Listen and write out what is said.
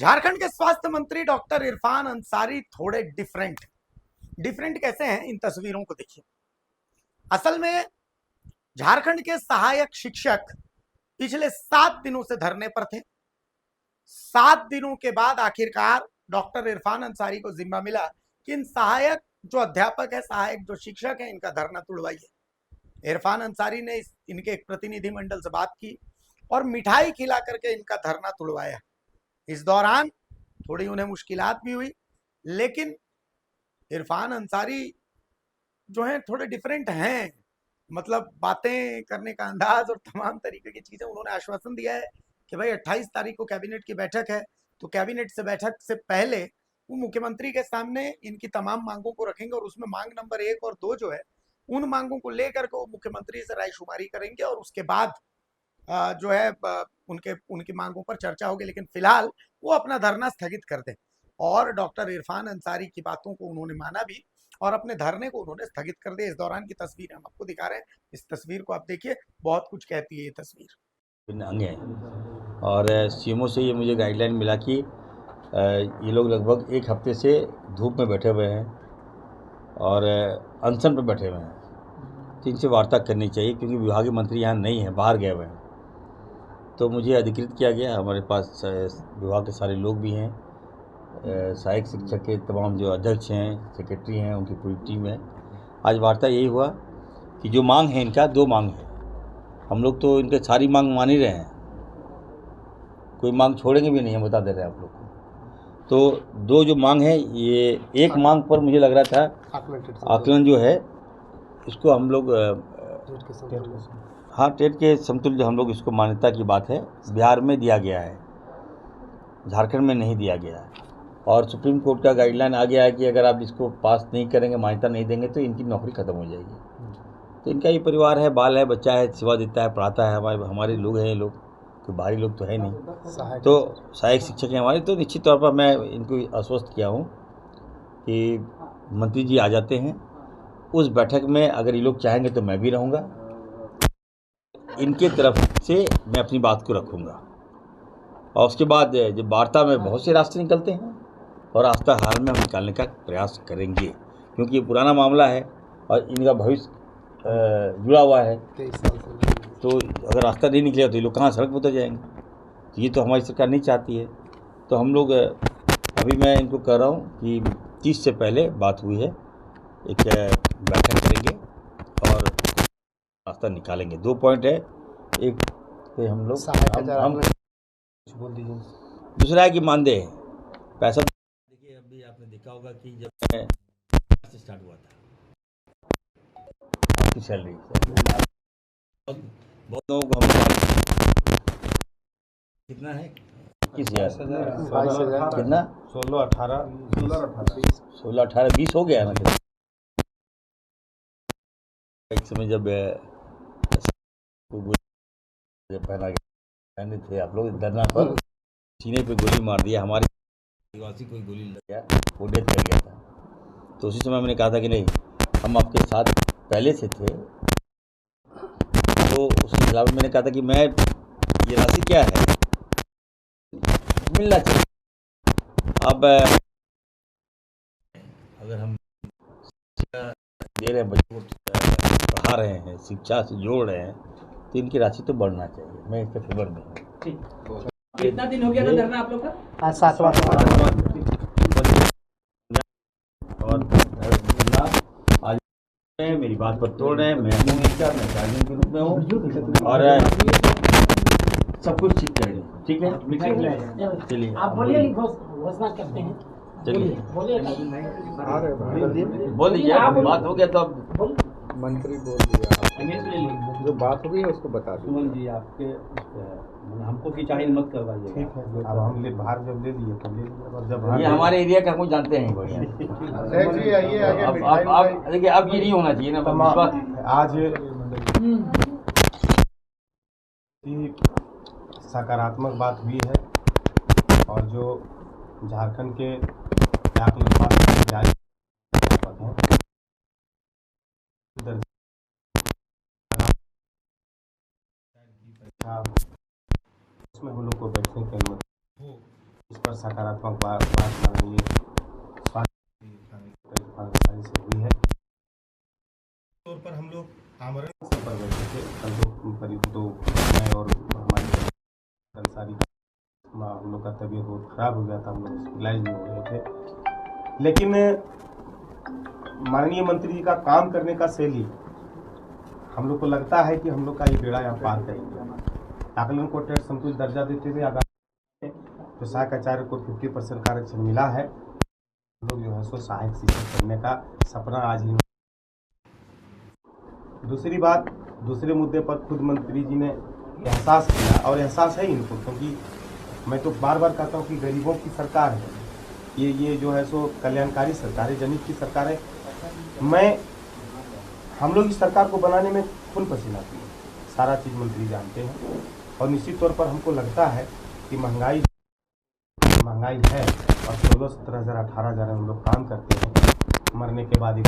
झारखंड के स्वास्थ्य मंत्री डॉक्टर इरफान अंसारी थोड़े डिफरेंट कैसे हैं, इन तस्वीरों को देखिए। असल में झारखंड के सहायक शिक्षक पिछले 7 दिनों से धरने पर थे। 7 दिनों के बाद आखिरकार डॉक्टर इरफान अंसारी को जिम्मा मिला कि इन सहायक जो अध्यापक है, सहायक जो शिक्षक है, इनका धरना तुड़वाइए। इरफान अंसारी ने इनके एक प्रतिनिधिमंडल से बात की और मिठाई खिला करके इनका धरना तुड़वाया। इस दौरान थोड़ी उन्हें मुश्किलात भी हुई, लेकिन इरफान अंसारी जो है थोड़े डिफरेंट हैं। मतलब बातें करने का अंदाज और तमाम तरीके की चीजें। उन्होंने आश्वासन दिया है कि भाई 28 तारीख को कैबिनेट की बैठक है, तो कैबिनेट से बैठक से पहले वो मुख्यमंत्री के सामने इनकी तमाम मांगों को रखेंगे और उसमें मांग नंबर 1 और 2 जो है, उन मांगों को लेकर के वो मुख्यमंत्री से रायशुमारी करेंगे और उसके बाद जो है उनके उनकी मांगों पर चर्चा होगी। लेकिन फिलहाल वो अपना धरना स्थगित कर दें। और डॉक्टर इरफान अंसारी की बातों को उन्होंने माना भी और अपने धरने को उन्होंने स्थगित कर दिया। इस दौरान की तस्वीर हम आपको दिखा रहे हैं। इस तस्वीर को आप देखिए, बहुत कुछ कहती है ये तस्वीर। अंग है और सीएमओ से ये मुझे गाइडलाइन मिला कि ये लोग लगभग 1 हफ्ते से धूप में बैठे हुए हैं और अनशन पर बैठे हुए हैं, तो इनसे वार्ता करनी चाहिए क्योंकि विभागीय मंत्री यहाँ नहीं है, बाहर गए हुए हैं। तो मुझे अधिकृत किया गया। हमारे पास विभाग के सारे लोग भी हैं, सहायक शिक्षक के तमाम जो अध्यक्ष हैं, सेक्रेटरी हैं, उनकी पूरी टीम है। आज वार्ता यही हुआ कि जो मांग है, इनका 2 मांग है। हम लोग तो इनके सारी मांग मान ही रहे हैं, कोई मांग छोड़ेंगे भी नहीं, हम बता दे रहे हैं आप लोग को। तो 2 जो मांग है, ये एक मांग पर मुझे लग रहा था आकलन जो है इसको हम लोग हाँ टेट के समतुल्य हम लोग इसको मान्यता की बात है, बिहार में दिया गया है, झारखंड में नहीं दिया गया है। और सुप्रीम कोर्ट का गाइडलाइन आ गया है कि अगर आप इसको पास नहीं करेंगे, मान्यता नहीं देंगे तो इनकी नौकरी खत्म हो जाएगी। तो इनका ये परिवार है, बाल है, बच्चा है, सेवा देता है, पढ़ाता है। हमारे लोग हैं, ये लोग कोई बाहरी लोग तो है नहीं। तो सहायक शिक्षक हैं हमारे। तो निश्चित तौर पर मैं इनको आश्वस्त किया हूँ कि मंत्री जी आ जाते हैं उस बैठक में, अगर ये लोग चाहेंगे तो मैं भी रहूँगा, इनके तरफ से मैं अपनी बात को रखूँगा। और उसके बाद जब वार्ता में बहुत से रास्ते निकलते हैं और रास्ता हाल में हम निकालने का प्रयास करेंगे, क्योंकि ये पुराना मामला है और इनका भविष्य जुड़ा हुआ है। तो अगर रास्ता नहीं निकलेगा तो ये लोग कहाँ सड़क पर उतर जाएंगे। तो ये तो हमारी सरकार नहीं चाहती है। तो हम लोग अभी मैं इनको कह रहा हूँ कि 30 से पहले बात हुई है, एक बैठक करेंगे और रास्ता निकालेंगे। 2 पॉइंट है, एक तो हम लोग बोल दीजिए, दूसरा है कि मानदेय पैसा। देखिए अभी आपने देखा होगा कि जब से स्टार्ट हुआ था आपकी सैलरी बहुत लोगों को हम कितना है 21,000 कितना 16 18 20 हो गया ना। एक समय जब पहने थे आप लोग धरना पर, सीने पे गोली मार दिया, हमारे आदिवासी को गोली लग गया, वो डेथ कर गया था। तो उसी समय मैंने कहा था कि नहीं, हम आपके साथ पहले से थे। तो उसके खिलाफ मैंने कहा था कि मैं ये राशि क्या है मिलना चाहिए। अब अगर हम दे रहे हैं, बच्चों को पढ़ा रहे हैं, शिक्षा से जोड़ रहे हैं, तो इनकी राशि तो बढ़ना चाहिए। मैं इसके फेवर में हूँ। कितना दिन हो गया था धरना आप लोग का? आज 7वां। और आज मेरी बात पर तोड़ रहे हैं। मैं हूँ इनका, मैं गार्जियन के रूप में हूँ और सब कुछ ठीक करेंगे। ठीक है, चलिए आप बोलिए, घोषणा करते हैं। चलिए बोल दीजिए, बात हो गया तो अब मंत्री बोल दिया, जो बात हुई है उसको बता दीजिए। जी आपके हमको खिंचाई मत करवाइए। ठीक है, अब हम बाहर जब ले लिए तो ले लिए, और जब ये हमारे एरिया का हमको जानते हैं बढ़िया। अब देखिए, अब ये नहीं होना चाहिए ना। आज सकारात्मक बात हुई है और जो झारखंड के जारी उसमें हम लोग को बैठने की अनुमति हो, इस पर सकारात्मक बात माननीय स्वास्थ्य से हुई है। तौर पर हम लोग आमरण पर बैठे थे कल दो मैं और हमारी अंसारी हम लोग का तबीयत बहुत खराब हो गया था, हम लोग हॉस्पिटलाइज में हो गए थे। लेकिन माननीय मंत्री जी का काम करने का शैली हम लोग को लगता है कि हम लोग का ये बेड़ा यहाँ पार करेंगे। आकलन को टेट संतुलित दर्जा देते हुए आगामी जो सहायक आचार्य को 50% आरक्षण मिला है, हम लोग जो है सो सहायक शिक्षक करने का सपना आज ही। दूसरी बात, दूसरे मुद्दे पर खुद मंत्री जी ने एहसास किया और एहसास है इनको, क्योंकि मैं तो बार बार कहता हूँ कि गरीबों की सरकार है ये जो है सो कल्याणकारी सरकार है, जनहित की सरकार है। हम लोग इस सरकार को बनाने में खून पसीना किए, सारा चीज़ मंत्री जानते हैं और निश्चित तौर पर हमको लगता है कि महंगाई है और 16-17 हज़ार 18 हज़ार हम लोग काम करते हैं, मरने के बाद